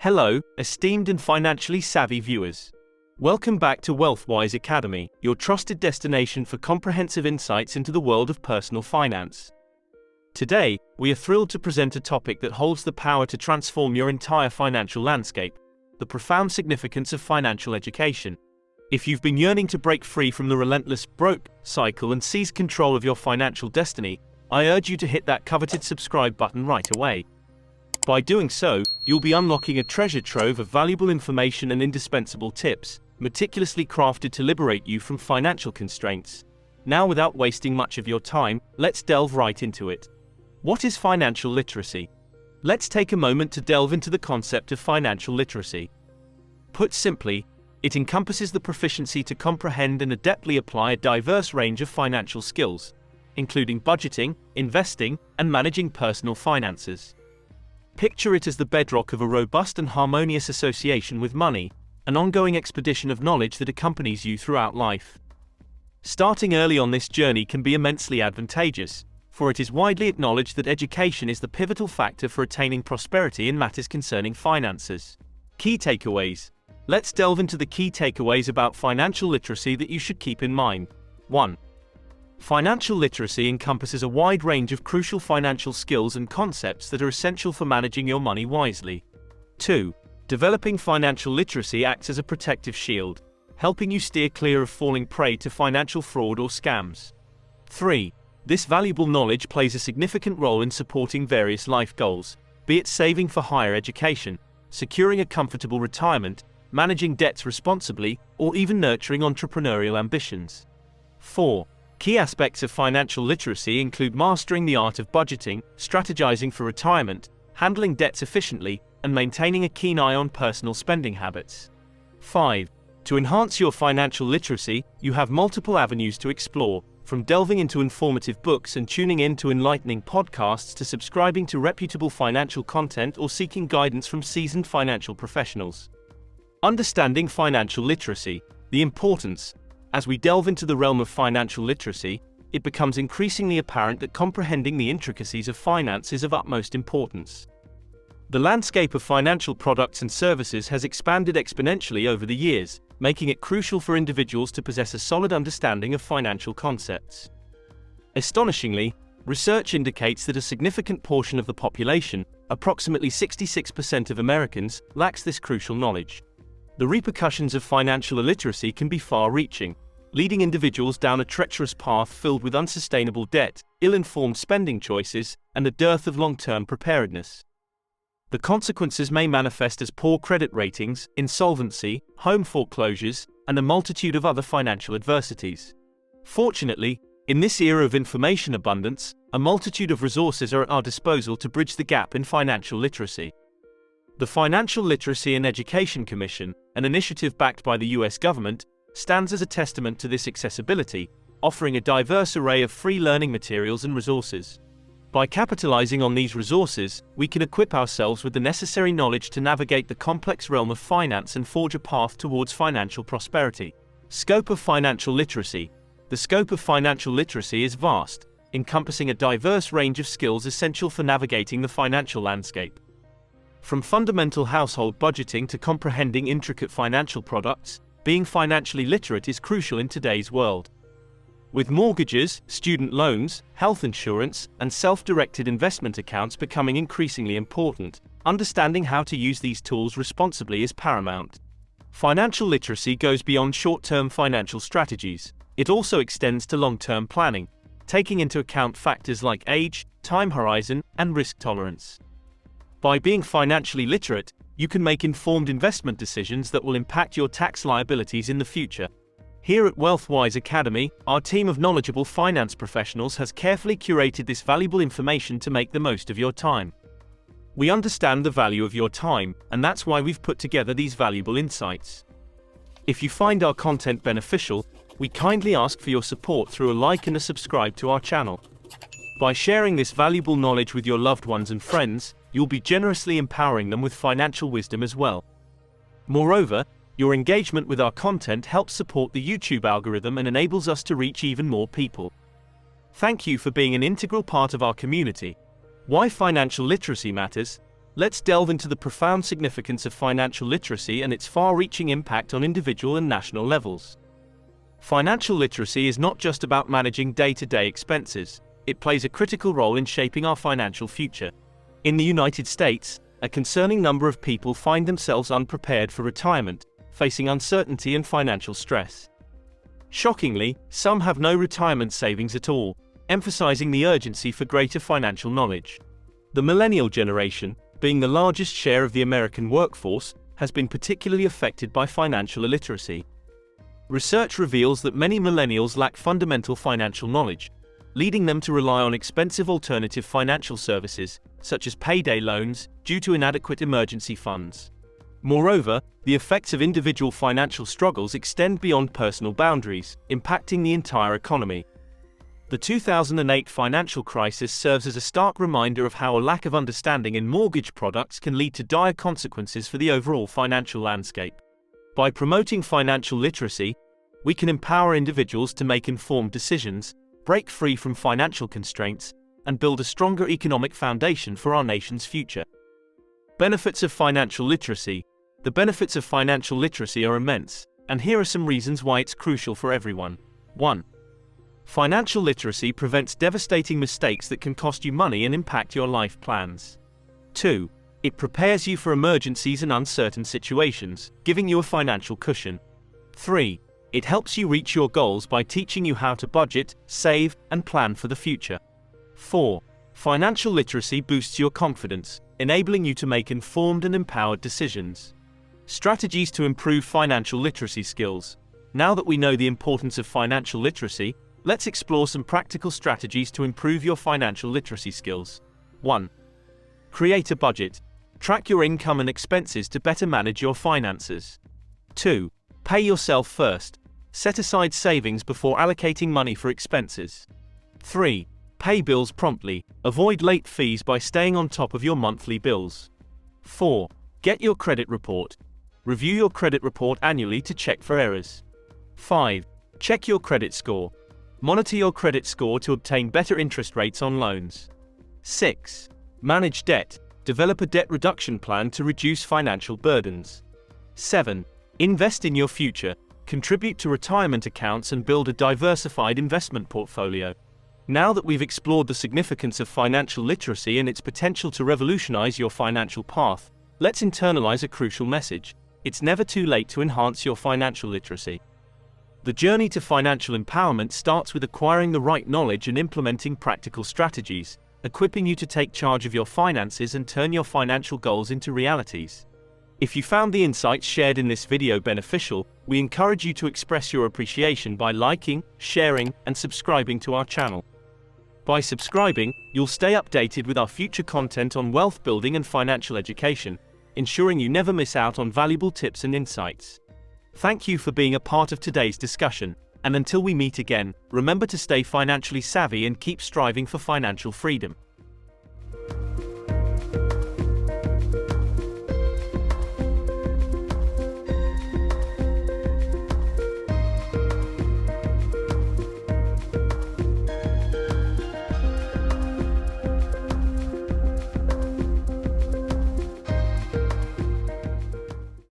Hello, esteemed and financially savvy viewers. Welcome back to WealthWise Academy, your trusted destination for comprehensive insights into the world of personal finance. Today, we are thrilled to present a topic that holds the power to transform your entire financial landscape: the profound significance of financial education. If you've been yearning to break free from the relentless broke cycle and seize control of your financial destiny, I urge you to hit that coveted subscribe button right away. By doing so, you'll be unlocking a treasure trove of valuable information and indispensable tips, meticulously crafted to liberate you from financial constraints. Now, without wasting much of your time, let's delve right into it. What is financial literacy? Let's take a moment to delve into the concept of financial literacy. Put simply, it encompasses the proficiency to comprehend and adeptly apply a diverse range of financial skills, including budgeting, investing, and managing personal finances. Picture it as the bedrock of a robust and harmonious association with money, an ongoing expedition of knowledge that accompanies you throughout life. Starting early on this journey can be immensely advantageous, for it is widely acknowledged that education is the pivotal factor for attaining prosperity in matters concerning finances. Key takeaways. Let's delve into the key takeaways about financial literacy that you should keep in mind. 1. Financial literacy encompasses a wide range of crucial financial skills and concepts that are essential for managing your money wisely. 2. Developing financial literacy acts as a protective shield, helping you steer clear of falling prey to financial fraud or scams. 3. This valuable knowledge plays a significant role in supporting various life goals, be it saving for higher education, securing a comfortable retirement, managing debts responsibly, or even nurturing entrepreneurial ambitions. 4. Key aspects of financial literacy include mastering the art of budgeting, strategizing for retirement, handling debts efficiently, and maintaining a keen eye on personal spending habits. 5. To enhance your financial literacy, you have multiple avenues to explore, from delving into informative books and tuning in to enlightening podcasts to subscribing to reputable financial content or seeking guidance from seasoned financial professionals. Understanding financial literacy, the importance. As we delve into the realm of financial literacy, it becomes increasingly apparent that comprehending the intricacies of finance is of utmost importance. The landscape of financial products and services has expanded exponentially over the years, making it crucial for individuals to possess a solid understanding of financial concepts. Astonishingly, research indicates that a significant portion of the population, approximately 66% of Americans, lacks this crucial knowledge. The repercussions of financial illiteracy can be far-reaching, leading individuals down a treacherous path filled with unsustainable debt, ill-informed spending choices, and a dearth of long-term preparedness. The consequences may manifest as poor credit ratings, insolvency, home foreclosures, and a multitude of other financial adversities. Fortunately, in this era of information abundance, a multitude of resources are at our disposal to bridge the gap in financial literacy. The Financial Literacy and Education Commission, an initiative backed by the US government, stands as a testament to this accessibility, offering a diverse array of free learning materials and resources. By capitalizing on these resources, we can equip ourselves with the necessary knowledge to navigate the complex realm of finance and forge a path towards financial prosperity. Scope of financial literacy. The scope of financial literacy is vast, encompassing a diverse range of skills essential for navigating the financial landscape. From fundamental household budgeting to comprehending intricate financial products, being financially literate is crucial in today's world. With mortgages, student loans, health insurance, and self-directed investment accounts becoming increasingly important, understanding how to use these tools responsibly is paramount. Financial literacy goes beyond short-term financial strategies. It also extends to long-term planning, taking into account factors like age, time horizon, and risk tolerance. By being financially literate, you can make informed investment decisions that will impact your tax liabilities in the future. Here at WealthWise Academy, our team of knowledgeable finance professionals has carefully curated this valuable information to make the most of your time. We understand the value of your time, and that's why we've put together these valuable insights. If you find our content beneficial, we kindly ask for your support through a like and a subscribe to our channel. By sharing this valuable knowledge with your loved ones and friends, you'll be generously empowering them with financial wisdom as well. Moreover, your engagement with our content helps support the YouTube algorithm and enables us to reach even more people. Thank you for being an integral part of our community. Why financial literacy matters? Let's delve into the profound significance of financial literacy and its far-reaching impact on individual and national levels. Financial literacy is not just about managing day-to-day expenses, it plays a critical role in shaping our financial future. In the United States, a concerning number of people find themselves unprepared for retirement, facing uncertainty and financial stress. Shockingly, some have no retirement savings at all, emphasizing the urgency for greater financial knowledge. The millennial generation, being the largest share of the American workforce, has been particularly affected by financial illiteracy. Research reveals that many millennials lack fundamental financial knowledge, leading them to rely on expensive alternative financial services, such as payday loans, due to inadequate emergency funds. Moreover, the effects of individual financial struggles extend beyond personal boundaries, impacting the entire economy. The 2008 financial crisis serves as a stark reminder of how a lack of understanding in mortgage products can lead to dire consequences for the overall financial landscape. By promoting financial literacy, we can empower individuals to make informed decisions, break free from financial constraints, and build a stronger economic foundation for our nation's future. Benefits of financial literacy. The benefits of financial literacy are immense, and here are some reasons why it's crucial for everyone. 1. Financial literacy prevents devastating mistakes that can cost you money and impact your life plans. 2. It prepares you for emergencies and uncertain situations, giving you a financial cushion. 3. It helps you reach your goals by teaching you how to budget, save, and plan for the future. 4. Financial literacy boosts your confidence, enabling you to make informed and empowered decisions. Strategies to improve financial literacy skills. Now that we know the importance of financial literacy, let's explore some practical strategies to improve your financial literacy skills. 1. Create a budget. Track your income and expenses to better manage your finances. 2. Pay yourself first. Set aside savings before allocating money for expenses. 3. Pay bills promptly. Avoid late fees by staying on top of your monthly bills. 4. Get your credit report. Review your credit report annually to check for errors. 5. Check your credit score. Monitor your credit score to obtain better interest rates on loans. 6. Manage debt. Develop a debt reduction plan to reduce financial burdens. 7. Invest in your future. Contribute to retirement accounts and build a diversified investment portfolio. Now that we've explored the significance of financial literacy and its potential to revolutionize your financial path, let's internalize a crucial message. It's never too late to enhance your financial literacy. The journey to financial empowerment starts with acquiring the right knowledge and implementing practical strategies, equipping you to take charge of your finances and turn your financial goals into realities. If you found the insights shared in this video beneficial, we encourage you to express your appreciation by liking, sharing, and subscribing to our channel. By subscribing, you'll stay updated with our future content on wealth building and financial education, ensuring you never miss out on valuable tips and insights. Thank you for being a part of today's discussion, and until we meet again, remember to stay financially savvy and keep striving for financial freedom.